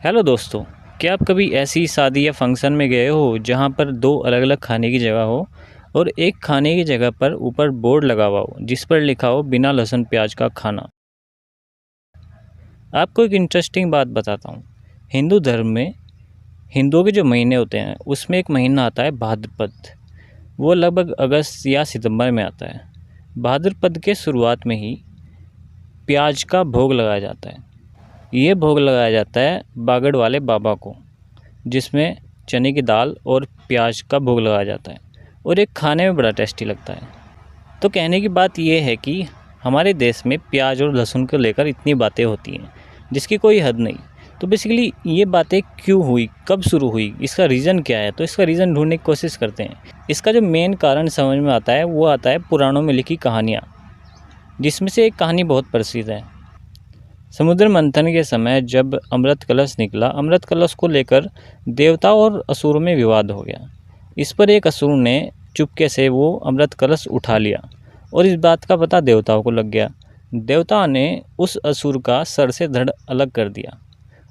Hello दोस्तों, क्या आप कभी ऐसी शादी या फंक्शन में गए हो जहाँ पर दो अलग अलग खाने की जगह हो और एक खाने की जगह पर ऊपर बोर्ड लगा हुआ हो जिस पर लिखा हो बिना लहसुन प्याज का खाना। आपको एक इंटरेस्टिंग बात बताता हूँ। हिंदू धर्म में हिंदुओं के जो महीने होते हैं उसमें एक महीना आता है भाद्रपद। वो लगभग अगस्त या सितंबर में आता है। भाद्रपद के शुरुआत में ही प्याज का भोग लगाया जाता है। ये भोग लगाया जाता है बागड़ वाले बाबा को, जिसमें चने की दाल और प्याज का भोग लगाया जाता है और एक खाने में बड़ा टेस्टी लगता है। तो कहने की बात ये है कि हमारे देश में प्याज और लहसुन को लेकर इतनी बातें होती हैं जिसकी कोई हद नहीं। तो बेसिकली ये बातें क्यों हुई, कब शुरू हुई, इसका रीज़न क्या है, तो इसका रीज़न ढूंढने की कोशिश करते हैं। इसका जो मेन कारण समझ में आता है वो आता है पुराणों में लिखी कहानियाँ, जिसमें से एक कहानी बहुत प्रसिद्ध है। समुद्र मंथन के समय जब अमृत कलश निकला, अमृत कलश को लेकर देवताओं और असुरों में विवाद हो गया। इस पर एक असुर ने चुपके से वो अमृत कलश उठा लिया और इस बात का पता देवताओं को लग गया। देवताओं ने उस असुर का सर से धड़ अलग कर दिया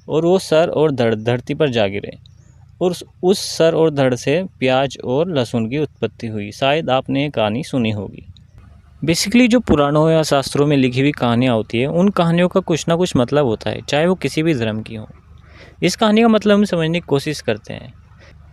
और वो सर और धड़ धरती पर जा गिरे और उस सर और धड़ से प्याज और लहसुन की उत्पत्ति हुई। शायद आपने ये कहानी सुनी होगी। बेसिकली जो पुराणों या शास्त्रों में लिखी हुई कहानियाँ होती है, उन कहानियों का कुछ ना कुछ मतलब होता है, चाहे वो किसी भी धर्म की हो। इस कहानी का मतलब हम समझने की कोशिश करते हैं।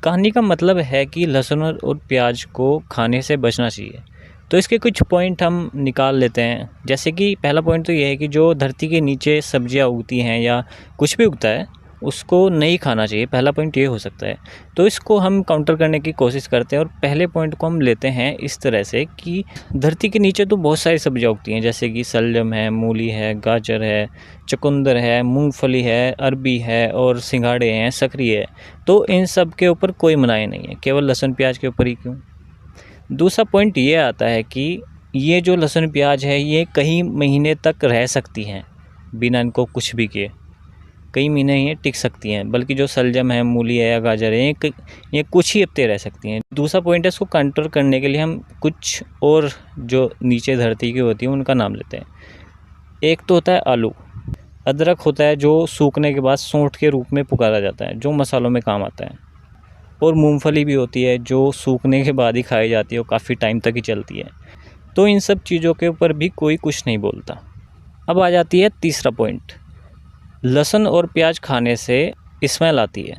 कहानी का मतलब है कि लहसुन और प्याज को खाने से बचना चाहिए। तो इसके कुछ पॉइंट हम निकाल लेते हैं। जैसे कि पहला पॉइंट तो ये है कि जो धरती के नीचे सब्जियां उगती हैं या कुछ भी उगता है उसको नहीं खाना चाहिए। पहला पॉइंट ये हो सकता है। तो इसको हम काउंटर करने की कोशिश करते हैं और पहले पॉइंट को हम लेते हैं इस तरह से कि धरती के नीचे तो बहुत सारी सब्जियां उगती हैं, जैसे कि शलजम है, मूली है, गाजर है, चुकंदर है, मूंगफली है, अरबी है और सिंघाड़े हैं, सकरी है। तो इन सब के ऊपर कोई मनाही नहीं है, केवल लहसुन प्याज के ऊपर ही क्यों। दूसरा पॉइंट ये आता है कि ये जो लहसुन प्याज है ये कई महीने तक रह सकती हैं बिना इनको कुछ भी किए। कई महीने ये टिक सकती हैं, बल्कि जो शलजम है, मूली है या गाजर है ये कुछ ही हफ्ते रह सकती हैं। दूसरा पॉइंट है, इसको कंट्रोल करने के लिए हम कुछ और जो नीचे धरती की होती है उनका नाम लेते हैं। एक तो होता है आलू, अदरक होता है जो सूखने के बाद सौंठ के रूप में पुकारा जाता है, जो मसालों में काम आता है, और मूंगफली भी होती है जो सूखने के बाद ही खाई जाती है और काफ़ी टाइम तक ही चलती है। तो इन सब चीज़ों के ऊपर भी कोई कुछ नहीं बोलता। अब आ जाती है तीसरा पॉइंट, लहसुन और प्याज खाने से स्मेल आती है।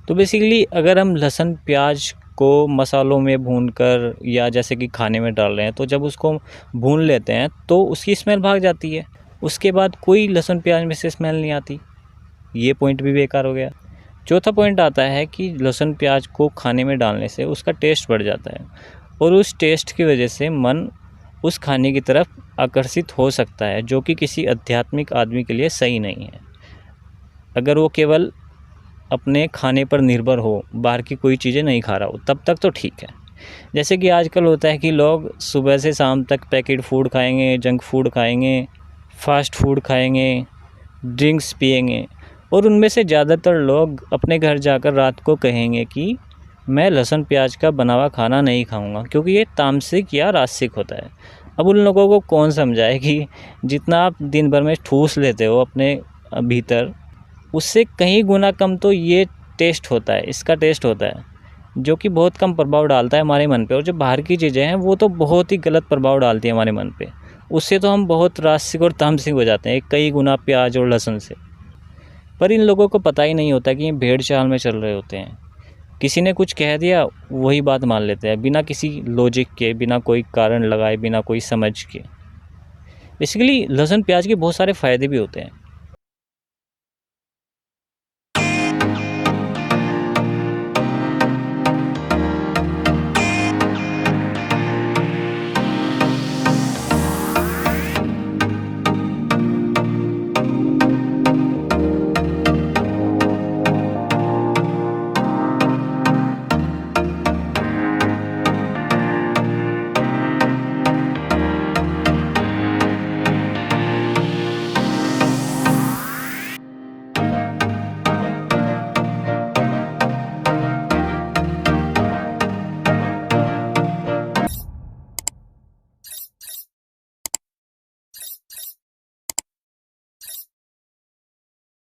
तो बेसिकली अगर हम लहसुन प्याज को मसालों में भूनकर या जैसे कि खाने में डाल रहे हैं, तो जब उसको भून लेते हैं तो उसकी स्मेल भाग जाती है। उसके बाद कोई लहसुन प्याज में से स्मेल नहीं आती। ये पॉइंट भी बेकार हो गया। चौथा पॉइंट आता है कि लहसुन प्याज को खाने में डालने से उसका टेस्ट बढ़ जाता है और उस टेस्ट की वजह से मन उस खाने की तरफ आकर्षित हो सकता है, जो कि किसी आध्यात्मिक आदमी के लिए सही नहीं है। अगर वो केवल अपने खाने पर निर्भर हो, बाहर की कोई चीज़ें नहीं खा रहा हो, तब तक तो ठीक है। जैसे कि आजकल होता है कि लोग सुबह से शाम तक पैकेट फूड खाएंगे, जंक फूड खाएंगे, फास्ट फूड खाएंगे, ड्रिंक्स पिएंगे और उनमें से ज़्यादातर लोग अपने घर जाकर रात को कहेंगे कि मैं लहसुन प्याज का बना हुआ खाना नहीं खाऊंगा, क्योंकि ये तामसिक या रासिक होता है। अब उन लोगों को कौन समझाए कि जितना आप दिन भर में ठूस लेते हो अपने भीतर, उससे कहीं गुना कम तो ये टेस्ट होता है, इसका टेस्ट होता है, जो कि बहुत कम प्रभाव डालता है हमारे मन पे। और जो बाहर की चीज़ें हैं वो तो बहुत ही गलत प्रभाव डालती है हमारे मन पे। उससे तो हम बहुत रासिक और तामसिक हो जाते हैं कई गुना प्याज और लहसुन से। पर इन लोगों को पता ही नहीं होता कि ये भेड़ चाल में चल रहे होते हैं। किसी ने कुछ कह दिया वही बात मान लेते हैं, बिना किसी लॉजिक के, बिना कोई कारण लगाए, बिना कोई समझ के। बेसिकली लहसुन प्याज के बहुत सारे फ़ायदे भी होते हैं।